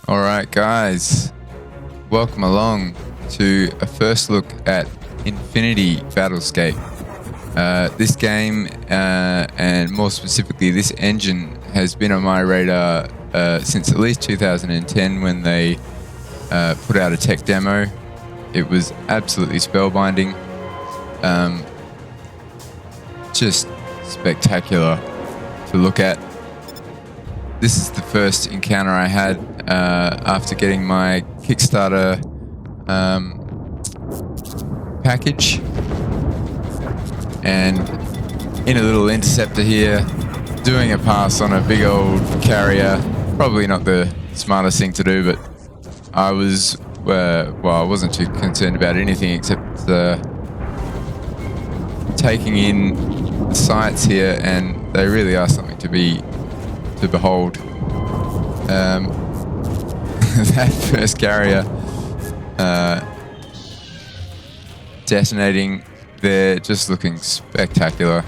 Alright guys, welcome along to a first look at Infinity Battlescape. This game, and more specifically this engine, has been on my radar since at least 2010 when they put out a tech demo. It was absolutely spellbinding, just spectacular to look at. This is the first encounter I had after getting my Kickstarter package, and in a little interceptor here, doing a pass on a big old carrier. Probably not the smartest thing to do, but I was, I wasn't too concerned about anything except taking in the sights here, and they really are something to behold. That first carrier detonating there, just looking spectacular.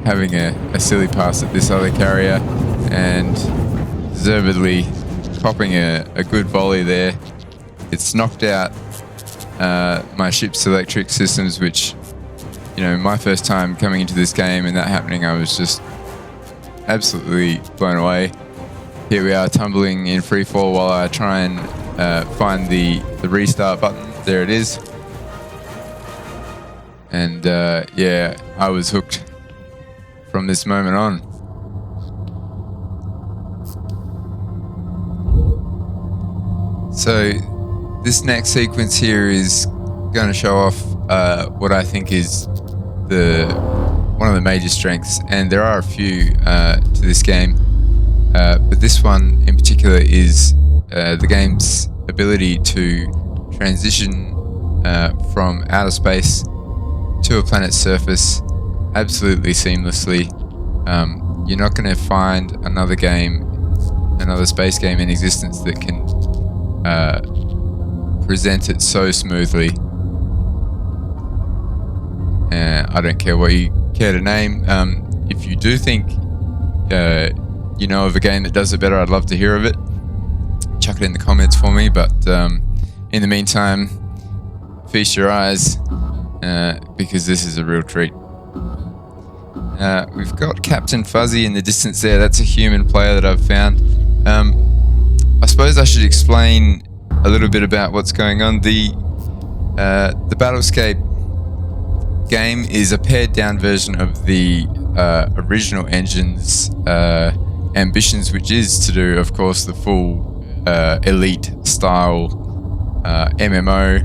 Having a silly pass at this other carrier and deservedly popping a good volley there. It's knocked out my ship's electric systems, which, you know, my first time coming into this game and that happening, I was just absolutely blown away. Here we are tumbling in free fall while I try and find the restart button. There it is. And yeah, I was hooked from this moment on. So this next sequence here is going to show off what I think is one of the major strengths, and there are a few to this game, but this one in particular is the game's ability to transition from outer space to a planet's surface absolutely seamlessly. You're not going to find another space game in existence that can present it so smoothly. I don't care what you care to name. If you do think you know of a game that does it better, I'd love to hear of it. Chuck it in the comments for me, but in the meantime, feast your eyes, because this is a real treat. We've got Captain Fuzzy in the distance there. That's a human player that I've found. I suppose I should explain a little bit about what's going on. The Battlescape game is a pared down version of the original engine's ambitions, which is to do, of course, the full elite style MMO.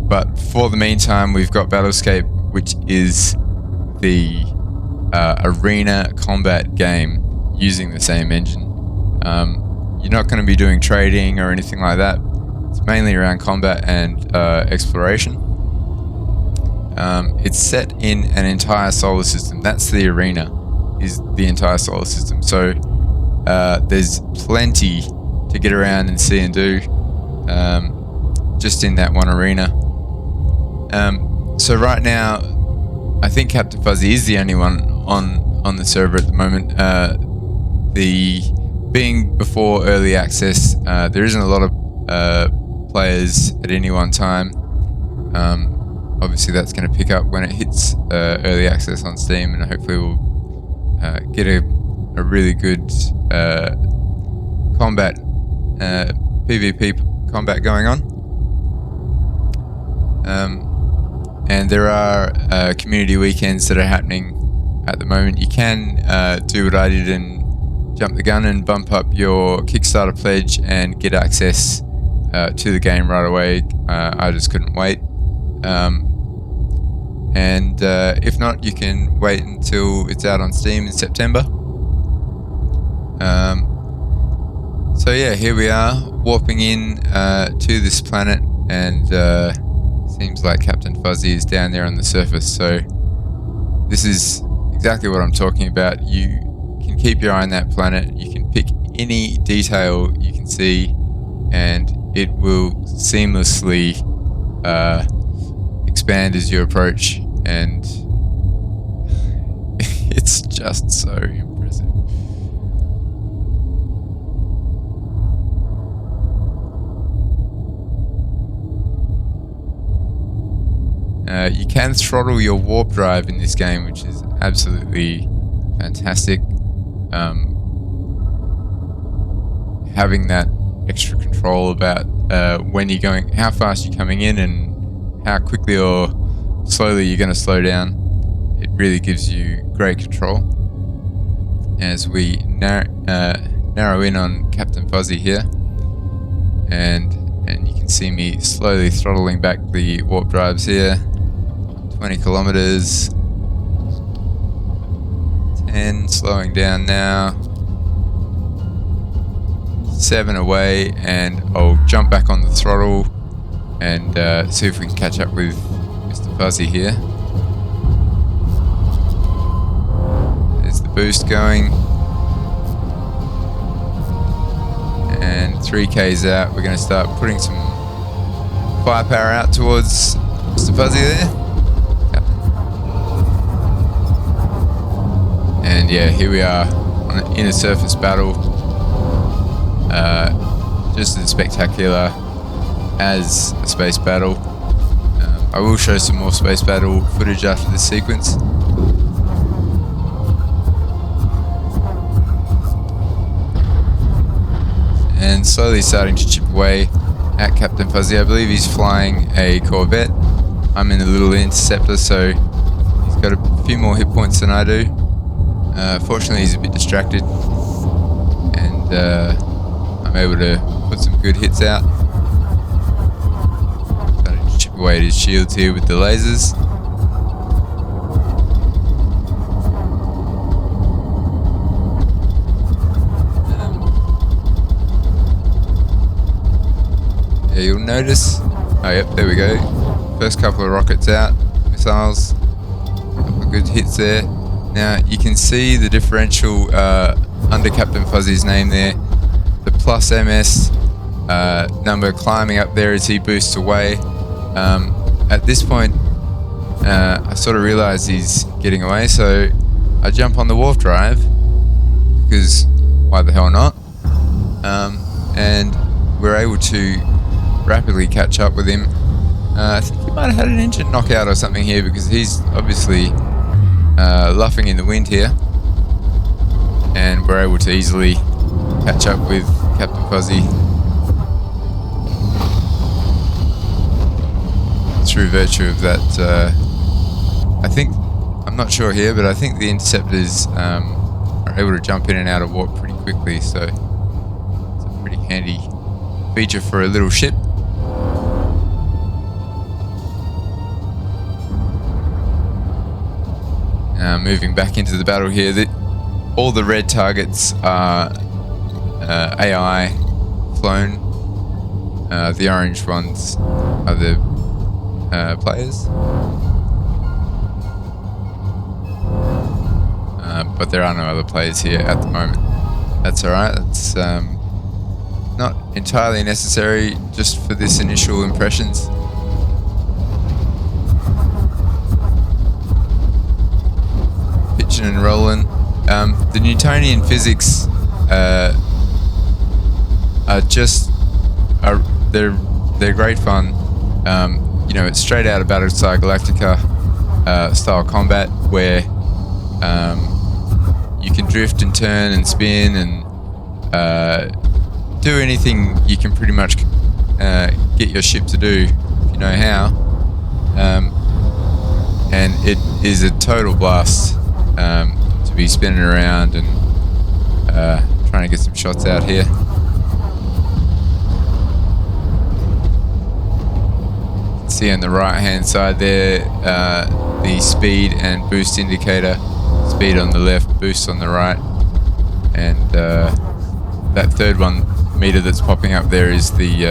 But for the meantime, we've got Battlescape, which is the arena combat game using the same engine. You're not going to be doing trading or anything like that. It's mainly around combat and exploration. It's set in an entire solar system. That's the arena, is the entire solar system. So there's plenty to get around and see and do just in that one arena. So right now, I think Captain Fuzzy is the only one on the server at the moment. Being before early access, there isn't a lot of players at any one time. Obviously that's going to pick up when it hits early access on Steam, and hopefully we'll get a really good combat, PvP combat going on. And there are community weekends that are happening at the moment. You can do what I did and jump the gun and bump up your Kickstarter pledge and get access to the game right away. I just couldn't wait. And if not, you can wait until it's out on Steam in September. So yeah, here we are warping in to this planet, and seems like Captain Fuzzy is down there on the surface. So this is exactly what I'm talking about. You can keep your eye on that planet. You can pick any detail you can see, and it will seamlessly expand as you approach, and it's just so impressive. You can throttle your warp drive in this game, which is absolutely fantastic. Having that extra control about when you're going, how fast you're coming in, and how quickly or slowly you're going to slow down. It really gives you great control. As we narrow in on Captain Fuzzy here, and you can see me slowly throttling back the warp drives here. 20 kilometers. 10, slowing down now. 7 away, and I'll jump back on the throttle and see if we can catch up with Mr. Fuzzy here. There's the boost going. And 3K's out. We're going to start putting some firepower out towards Mr. Fuzzy there. And yeah, here we are on an inner surface battle. Just as spectacular as a space battle. I will show some more space battle footage after this sequence. And slowly starting to chip away at Captain Fuzzy. I believe he's flying a Corvette. I'm in a little interceptor, so he's got a few more hit points than I do. Fortunately, he's a bit distracted, and I'm able to put some good hits out. Starting to chip away at his shields here with the lasers. Yeah, you'll notice. Oh, yep, there we go. First couple of rockets out, missiles. Couple of good hits there. Now you can see the differential under Captain Fuzzy's name there. The plus MS number climbing up there as he boosts away. At this point, I sort of realize he's getting away, so I jump on the warp drive, because why the hell not? And we're able to rapidly catch up with him. I think he might have had an engine knockout or something here, because he's obviously luffing in the wind here, and we're able to easily catch up with Captain Fuzzy through virtue of that. I think, I'm not sure here, but I think the interceptors are able to jump in and out of warp pretty quickly, so it's a pretty handy feature for a little ship. Moving back into the battle here, all the red targets are AI flown. The orange ones are the players. But there are no other players here at the moment. That's alright, that's not entirely necessary just for this initial impressions. And rolling. The Newtonian physics they're great fun. You know, it's straight out of Battlestar Galactica style combat, where you can drift and turn and spin and do anything you can pretty much get your ship to do if you know how. And it is a total blast to be spinning around and trying to get some shots out here. See on the right hand side there the speed and boost indicator. Speed on the left, boost on the right, and that third meter that's popping up there is the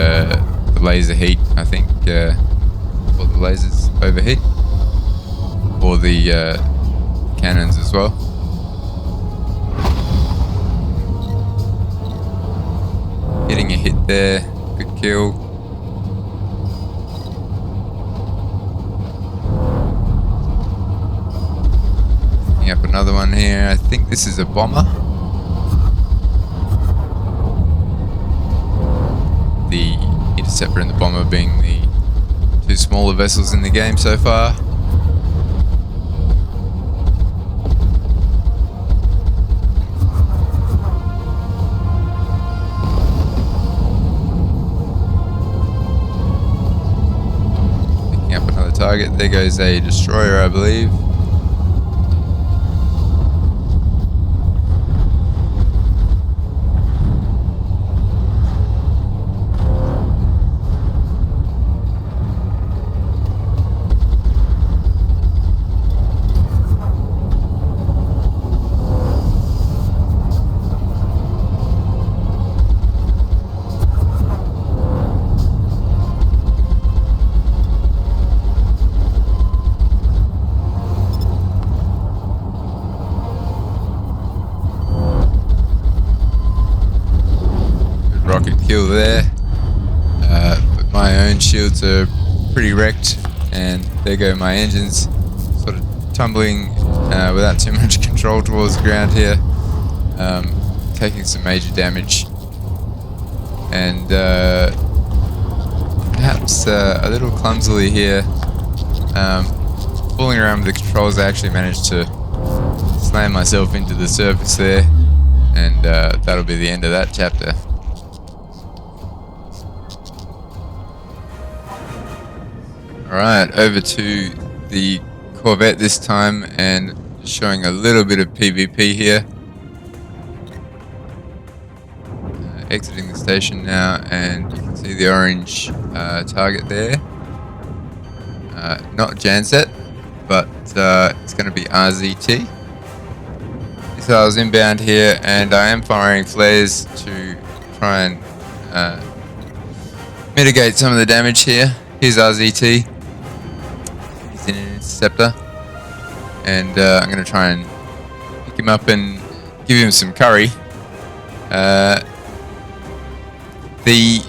laser heat, I think, or the lasers overheat, or the cannons as well. Getting a hit there, good kill. Picking up another one here. think this is a bomber. The interceptor and the bomber being the two smaller vessels in the game so far. Picking up another target. There goes a destroyer, I believe. Rocket kill there, but my own shields are pretty wrecked, and there go my engines, sort of tumbling without too much control towards the ground here, taking some major damage, and perhaps a little clumsily here, fooling around with the controls. I actually managed to slam myself into the surface there, and that'll be the end of that chapter. Alright, over to the Corvette this time, and showing a little bit of PvP here. Exiting the station now, and you can see the orange target there. Not Janset, but it's going to be RZT. So I was inbound here, and I am firing flares to try and mitigate some of the damage here. Here's RZT. He's in an interceptor, and I'm going to try and pick him up and give him some curry. The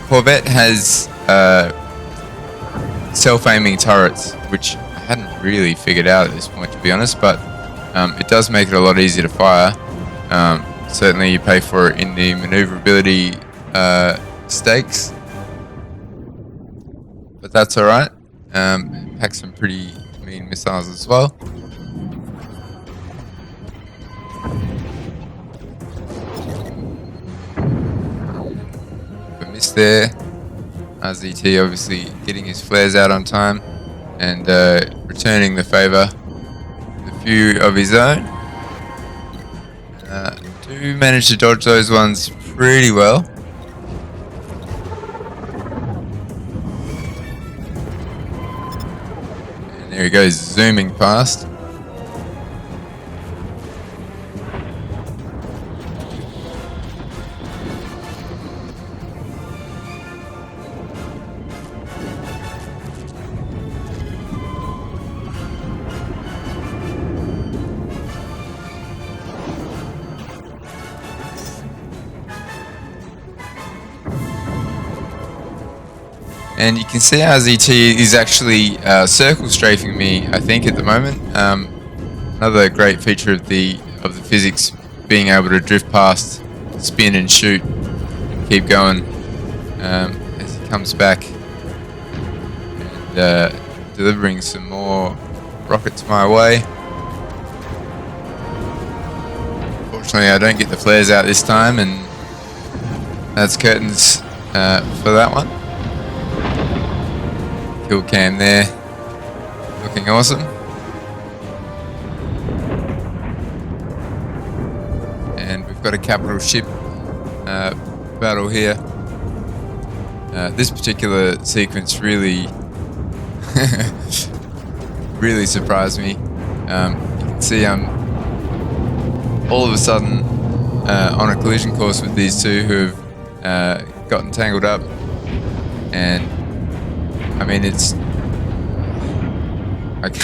Corvette has self-aiming turrets, which I hadn't really figured out at this point, to be honest, but it does make it a lot easier to fire. Certainly you pay for it in the maneuverability stakes, but that's alright. It packs some pretty mean missiles as well. But missed there. RZT obviously getting his flares out on time and returning the favour with a few of his own. Do manage to dodge those ones pretty well. And there he goes, zooming past. And you can see RZT is actually circle strafing me, I think, at the moment. Another great feature of the physics, being able to drift past, spin and shoot, and keep going as he comes back, and delivering some more rockets my way. Fortunately, I don't get the flares out this time, and that's curtains for that one. Kill cam there, looking awesome. And we've got a capital ship battle here. This particular sequence really, really surprised me. You can see I'm all of a sudden on a collision course with these two who have gotten tangled up, and I mean, it's like,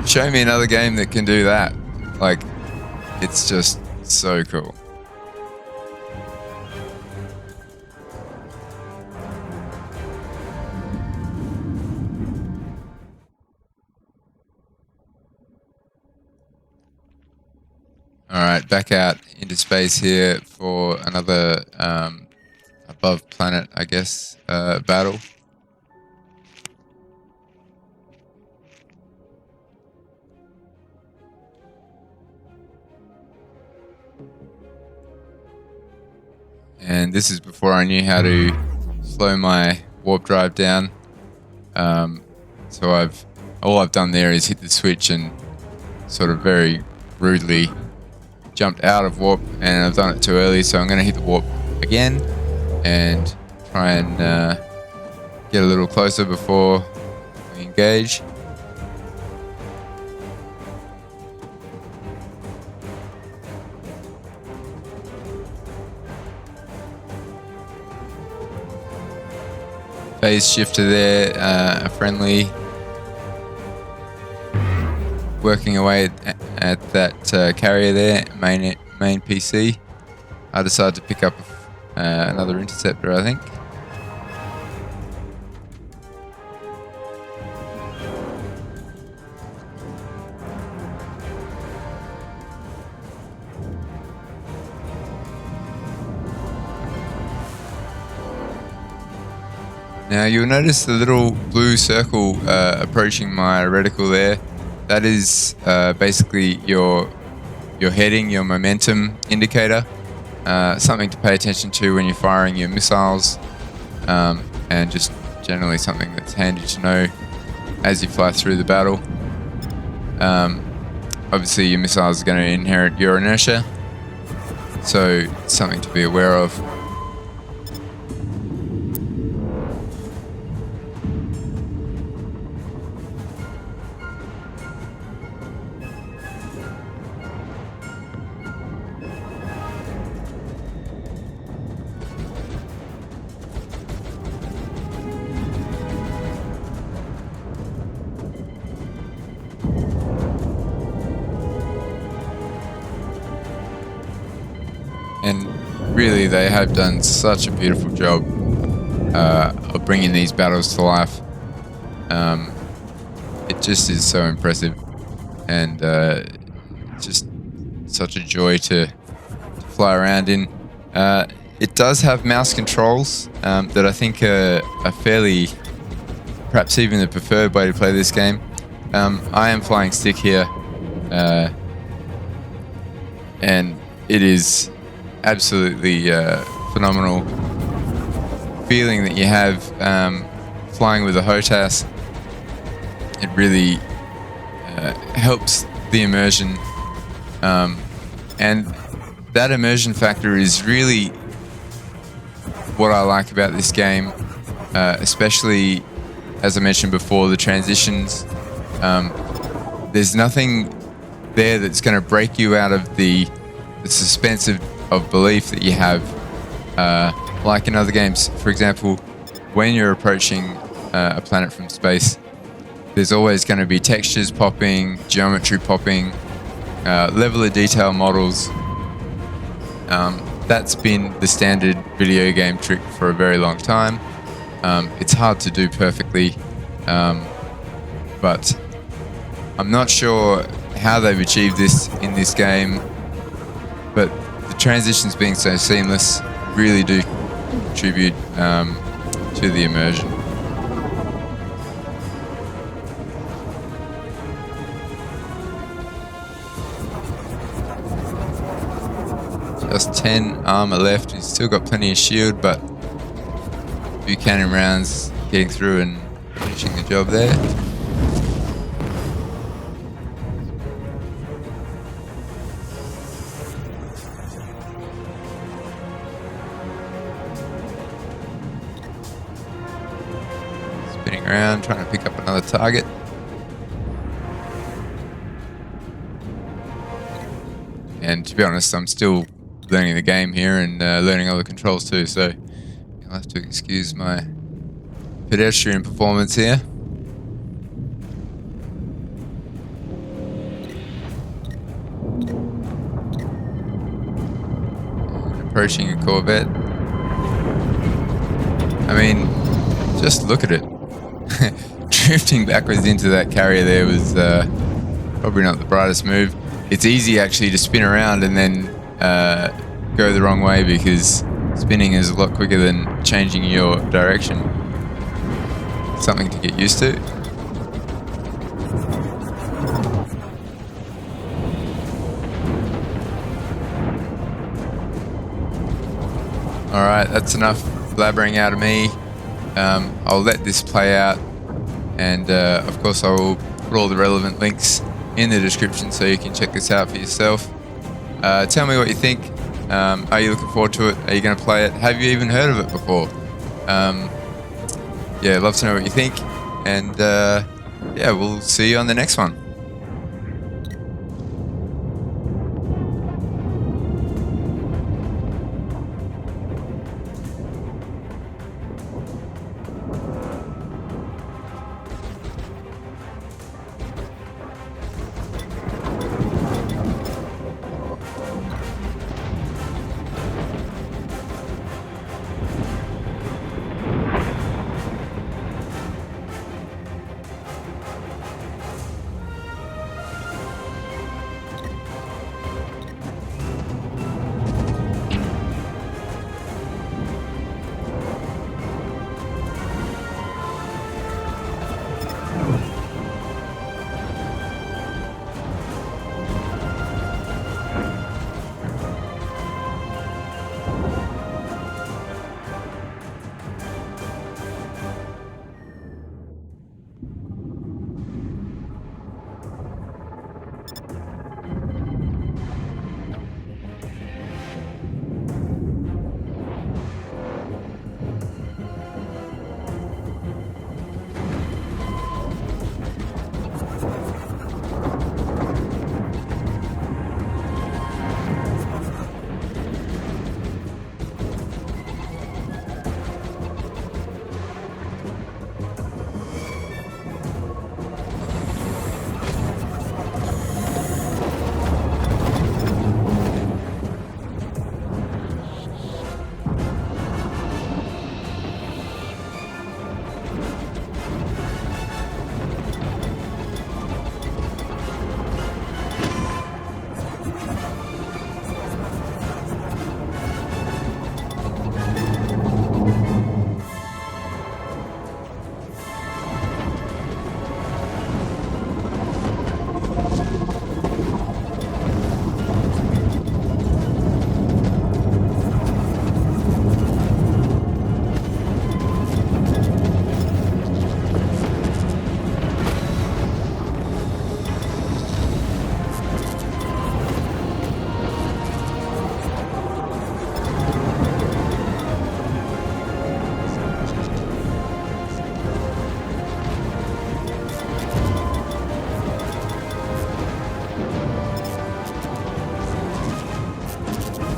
show me another game that can do that. Like, it's just so cool. Alright, back out into space here for another above planet, I guess, battle. And this is before I knew how to slow my warp drive down. So all I've done there is hit the switch and sort of very rudely jumped out of warp, and I've done it too early, so I'm going to hit the warp again and try and get a little closer before we engage. Phase shifter there, a friendly, working away at that carrier there, main PC. I decided to pick up another interceptor, I think. Now you'll notice the little blue circle approaching my reticle there. That is basically your heading, your momentum indicator. Something to pay attention to when you're firing your missiles, and just generally something that's handy to know as you fly through the battle. Obviously your missiles are going to inherit your inertia, so it's something to be aware of. And really, they have done such a beautiful job of bringing these battles to life. It just is so impressive, and just such a joy to fly around in. It does have mouse controls that I think are fairly, perhaps even the preferred way to play this game. I am flying stick here, and it is absolutely phenomenal feeling that you have flying with a HOTAS. It really helps the immersion, and that immersion factor is really what I like about this game, especially as I mentioned before, the transitions. There's nothing there that's going to break you out of the suspense of belief that you have, like in other games. For example, when you're approaching a planet from space, there's always going to be textures popping, geometry popping, level of detail models. That's been the standard video game trick for a very long time. It's hard to do perfectly, but I'm not sure how they've achieved this in this game, but the transitions being so seamless really do contribute to the immersion. Just 10 armor left. He's still got plenty of shield, but a few cannon rounds getting through and finishing the job there. Spinning around, trying to pick up another target. And to be honest, I'm still learning the game here and learning all the controls too, so you'll have to excuse my pedestrian performance here. And approaching a Corvette. I mean, just look at it. Drifting backwards into that carrier there was probably not the brightest move. it's easy actually to spin around and then go the wrong way, because spinning is a lot quicker than changing your direction. Something to get used to. Alright, that's enough blabbering out of me. I'll let this play out, and of course I will put all the relevant links in the description so you can check this out for yourself. Tell me what you think. Are you looking forward to it? Are you going to play it? Have you even heard of it before? Yeah, I'd love to know what you think, and yeah, we'll see you on the next one.